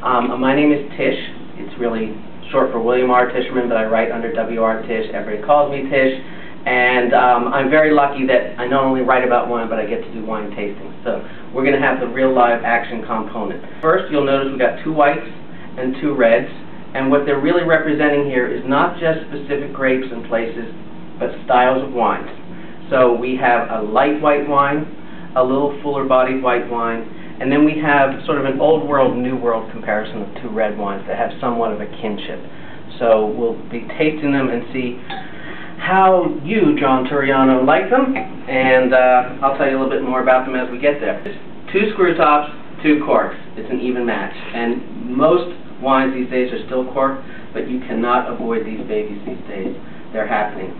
My name is Tish. It's really short for William R. Tisherman, but I write under W.R. Tish. Everybody calls me Tish. And I'm very lucky that I not only write about wine, but I get to do wine tasting. So we're going to have the real live action component. First, you'll notice we've got 2 whites and 2 reds. And what they're really representing here is not just specific grapes and places, but styles of wines. So we have a light white wine, a little fuller bodied white wine, and then we have sort of an old world, new world comparison of 2 red wines that have somewhat of a kinship. So we'll be tasting them and see how you, John Turiano, like them, and I'll tell you a little bit more about them as we get there. 2 screw tops, 2 corks. It's an even match. And most wines these days are still corked, but you cannot avoid these babies these days. They're happening,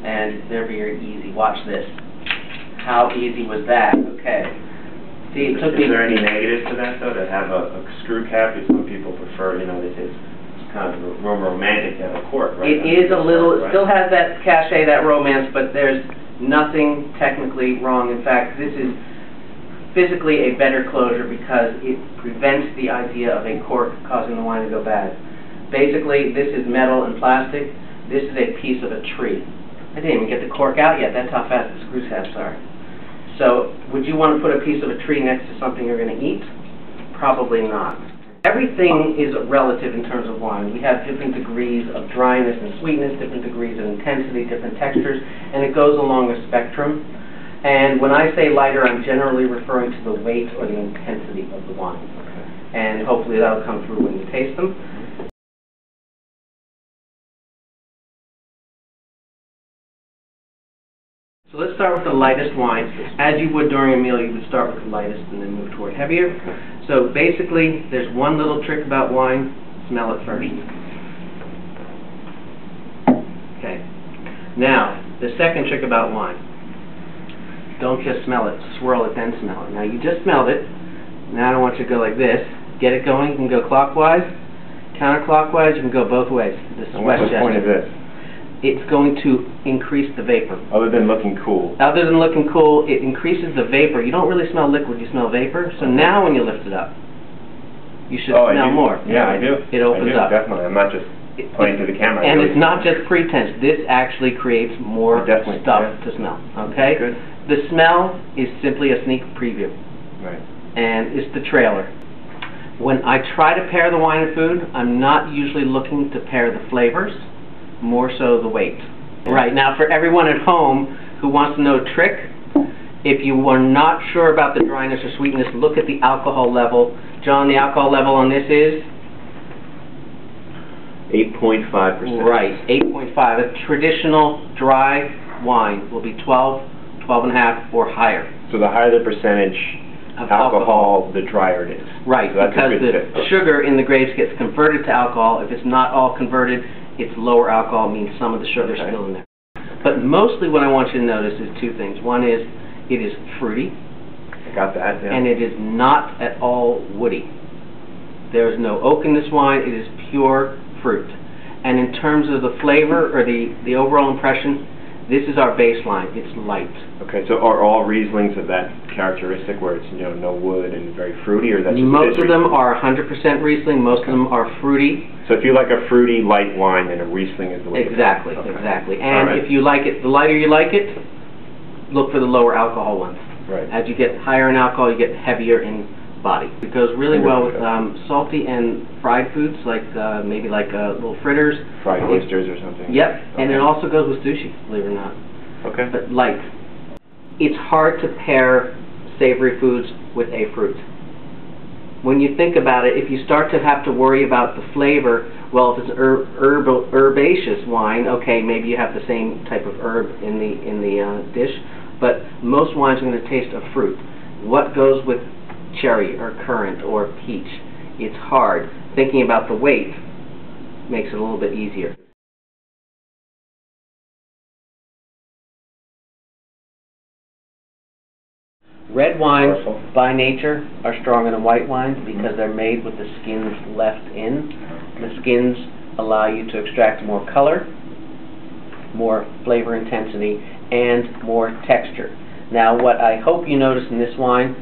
and they're very easy. Watch this. How easy was that? Okay. See, it took me... Is there any negatives to that, though, to have a screw cap? Some people prefer, you know, it's kind of more romantic to have a cork, right? It is a little, it still has that cachet, that romance, but there's nothing technically wrong. In fact, this is physically a better closure because it prevents the idea of a cork causing the wine to go bad. Basically, this is metal and plastic. This is a piece of a tree. I didn't even get the cork out yet. That's how fast the screw caps are. So, would you want to put a piece of a tree next to something you're going to eat? Probably not. Everything is relative in terms of wine. We have different degrees of dryness and sweetness, different degrees of intensity, different textures, and it goes along a spectrum. And when I say lighter, I'm generally referring to the weight or the intensity of the wine. Okay. And hopefully that'll come through when you taste them. So let's start with the lightest wine. As you would during a meal, you would start with the lightest and then move toward heavier. So basically, there's one little trick about wine. Smell it first. Okay. Now, the second trick about wine. Don't just smell it. Swirl it, then smell it. Now, you just smelled it. Now I don't want you to go like this. Get it going. You can go clockwise, counterclockwise. You can go both ways. This is what's the point of this? It's going to increase the vapor. Other than looking cool. Other than looking cool, it increases the vapor. You don't really smell liquid, you smell vapor. So now when you lift it up, you should smell more. Yeah, I do. It opens up. Definitely. I'm not just pointing to the camera. And it's not just pretense. This actually creates more stuff to smell. Okay? Good. The smell is simply a sneak preview. Right. And it's the trailer. When I try to pair the wine and food, I'm not usually looking to pair the flavors, more so the weight. Right, now for everyone at home who wants to know a trick, if you are not sure about the dryness or sweetness, look at the alcohol level. John, the alcohol level on this is? 8.5%. Right, 8.5. A traditional dry wine will be 12, 12.5 or higher. So the higher the percentage of alcohol, the drier it is. Right, so because the sugar in the grapes gets converted to alcohol. If it's not all converted, it's lower alcohol, means some of the sugar is still in there. But mostly what I want you to notice is 2 things. One is, it is fruity. I got that, yeah. And it is not at all woody. There is no oak in this wine. It is pure fruit. And in terms of the flavor, or the overall impression, this is our baseline. It's light. Okay, so are all Rieslings of that characteristic where it's, you know, no wood and very fruity, or that's just most of them are 100% Riesling. Most of them are fruity. So if you like a fruity, light wine, then a Riesling is the way to go. Exactly, exactly. And if you like it, the lighter you like it, look for the lower alcohol ones. Right. As you get higher in alcohol, you get heavier in body. It goes really well with salty and fried foods, like maybe like little fritters. Fried oysters or something. Yep, and it also goes with sushi, believe it or not. Okay. But light. It's hard to pair savory foods with a fruit. When you think about it, if you start to have to worry about the flavor, well, if it's an herbaceous wine, okay, maybe you have the same type of herb in the dish, but most wines are going to taste of fruit. What goes with cherry or currant or peach? It's hard. Thinking about the weight makes it a little bit easier. Red wines, by nature, are stronger than white wines because they're made with the skins left in. The skins allow you to extract more color, more flavor intensity, and more texture. Now, what I hope you notice in this wine,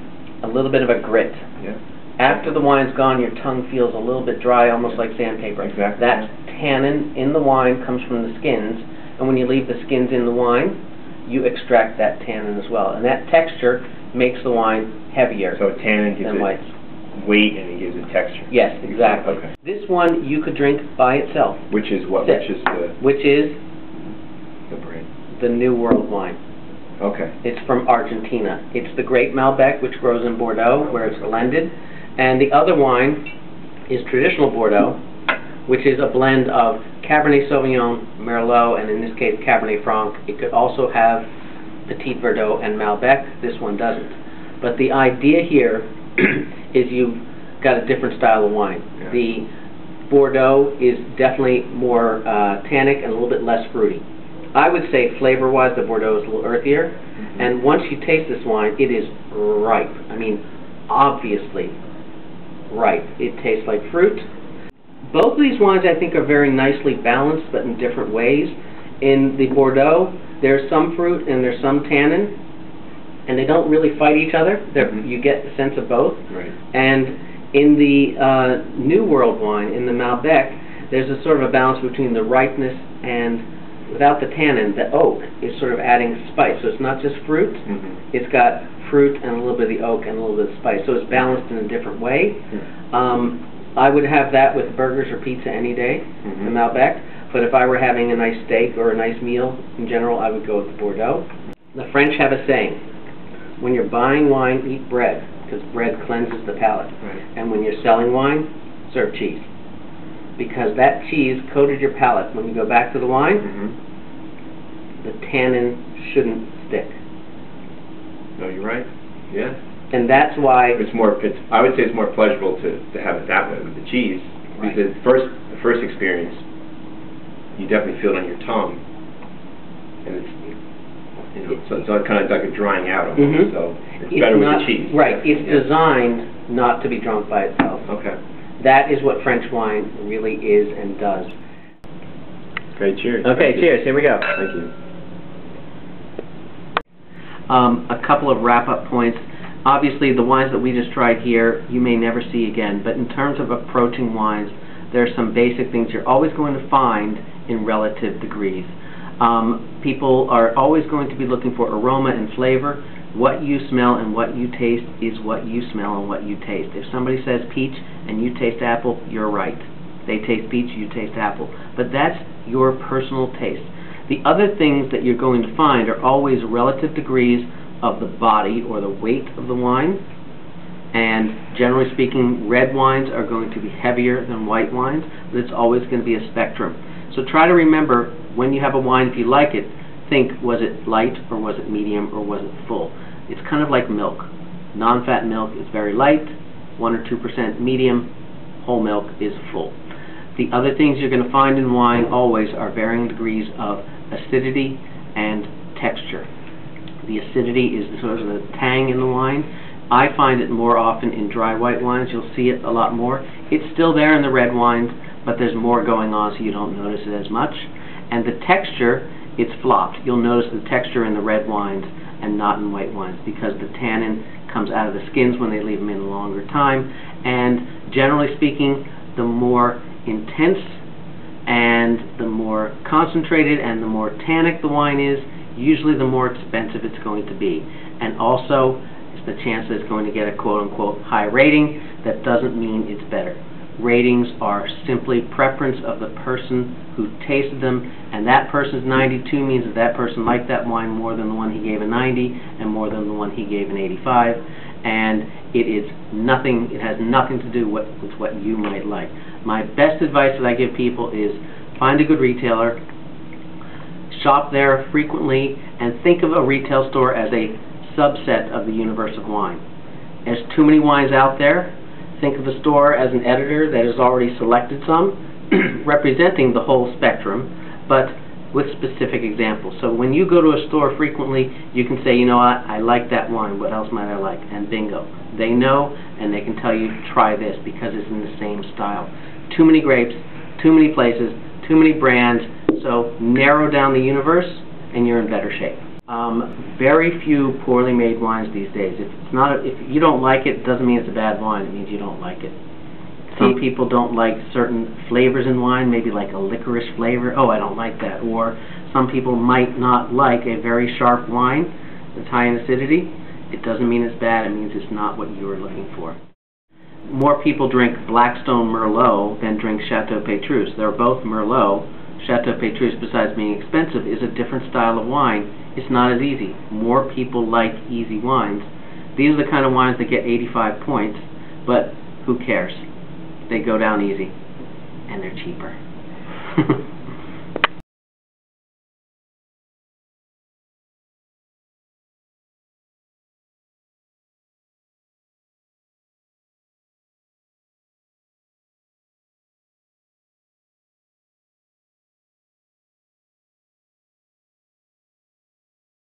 a little bit of a grit. Yeah. After the wine's gone, your tongue feels a little bit dry, almost like sandpaper. Exactly. That tannin in the wine comes from the skins, and when you leave the skins in the wine, you extract that tannin as well. And that texture makes the wine heavier So tannin gives than whites. it weight and it gives it texture. Yes, exactly. Okay. This one you could drink by itself. Which is what? Sip. Which is the the brand? the New World wine. Okay. It's from Argentina. It's the Great Malbec, which grows in Bordeaux, where it's blended. And the other wine is traditional Bordeaux, which is a blend of Cabernet Sauvignon, Merlot, and in this case, Cabernet Franc. It could also have Petit Verdot and Malbec. This one doesn't. But the idea here is you've got a different style of wine. Yeah. The Bordeaux is definitely more tannic and a little bit less fruity. I would say flavor-wise, the Bordeaux is a little earthier. Mm-hmm. And once you taste this wine, it is ripe. I mean, obviously ripe. It tastes like fruit. Both of these wines, I think, are very nicely balanced, but in different ways. In the Bordeaux, there's some fruit and there's some tannin, and they don't really fight each other. Mm-hmm. You get the sense of both. Right. And in the New World wine, in the Malbec, there's a sort of a balance between the ripeness and, without the tannin, the oak is sort of adding spice. So it's not just fruit. Mm-hmm. It's got fruit and a little bit of the oak and a little bit of spice. So it's balanced in a different way. Mm-hmm. I would have that with burgers or pizza any day, Mm-hmm. the Malbec. But if I were having a nice steak or a nice meal in general, I would go with the Bordeaux. The French have a saying: when you're buying wine, eat bread, because bread cleanses the palate. Right. And when you're selling wine, serve cheese, because that cheese coated your palate. When you go back to the wine, Mm-hmm. the tannin shouldn't stick. No, you're right. Yeah. And that's why I would say it's more pleasurable to have it that way with the cheese. Right. Because the first experience, you definitely feel it on your tongue, and it's kind of like a drying out almost. Mm-hmm. So it's better with the cheese. Right. It's designed not to be drunk by itself. Okay. That is what French wine really is and does. Okay. Cheers. Okay. Cheers. Here we go. Thank you. A couple of wrap-up points. Obviously, the wines that we just tried here, you may never see again, but in terms of approaching wines, there are some basic things you're always going to find in relative degrees. People are always going to be looking for aroma and flavor. What you smell and what you taste is what you smell and what you taste. If somebody says peach and you taste apple, you're right. They taste peach, you taste apple. But that's your personal taste. The other things that you're going to find are always relative degrees of the body or the weight of the wine, and generally speaking, red wines are going to be heavier than white wines, but it's always going to be a spectrum. So try to remember, when you have a wine, if you like it, think, was it light or was it medium or was it full? It's kind of like milk. Non-fat milk is very light, 1 or 2% medium, whole milk is full. The other things you're going to find in wine always are varying degrees of acidity and texture. The acidity is sort of the tang in the wine. I find it more often in dry white wines. You'll see it a lot more. It's still there in the red wines, but there's more going on, so you don't notice it as much. And the texture, it's flopped. You'll notice the texture in the red wines and not in white wines, because the tannin comes out of the skins when they leave them in a longer time. And generally speaking, the more intense and the more concentrated and the more tannic the wine is, usually the more expensive it's going to be. And also, it's the chance that it's going to get a quote-unquote high rating. That doesn't mean it's better. Ratings are simply preference of the person who tasted them, and that person's 92 means that that person liked that wine more than the one he gave a 90 and more than the one he gave an 85. And it has nothing to do with what you might like. My best advice that I give people is find a good retailer, shop there frequently, and think of a retail store as a subset of the universe of wine. There's too many wines out there. Think of a store as an editor that has already selected some, representing the whole spectrum, but with specific examples. So when you go to a store frequently, you can say, you know what, I like that wine, what else might I like? And bingo. They know, and they can tell you, try this, because it's in the same style. Too many grapes, too many places, too many brands, so narrow down the universe, and you're in better shape. Very few poorly made wines these days. If you don't like it, doesn't mean it's a bad wine. It means you don't like it. Some people don't like certain flavors in wine, maybe like a licorice flavor. Oh, I don't like that. Or some people might not like a very sharp wine that's high in acidity. It doesn't mean it's bad. It means it's not what you were looking for. More people drink Blackstone Merlot than drink Chateau Petrus. They're both Merlot. Chateau Petrus, besides being expensive, is a different style of wine. It's not as easy. More people like easy wines. These are the kind of wines that get 85 points, but who cares? They go down easy, and they're cheaper.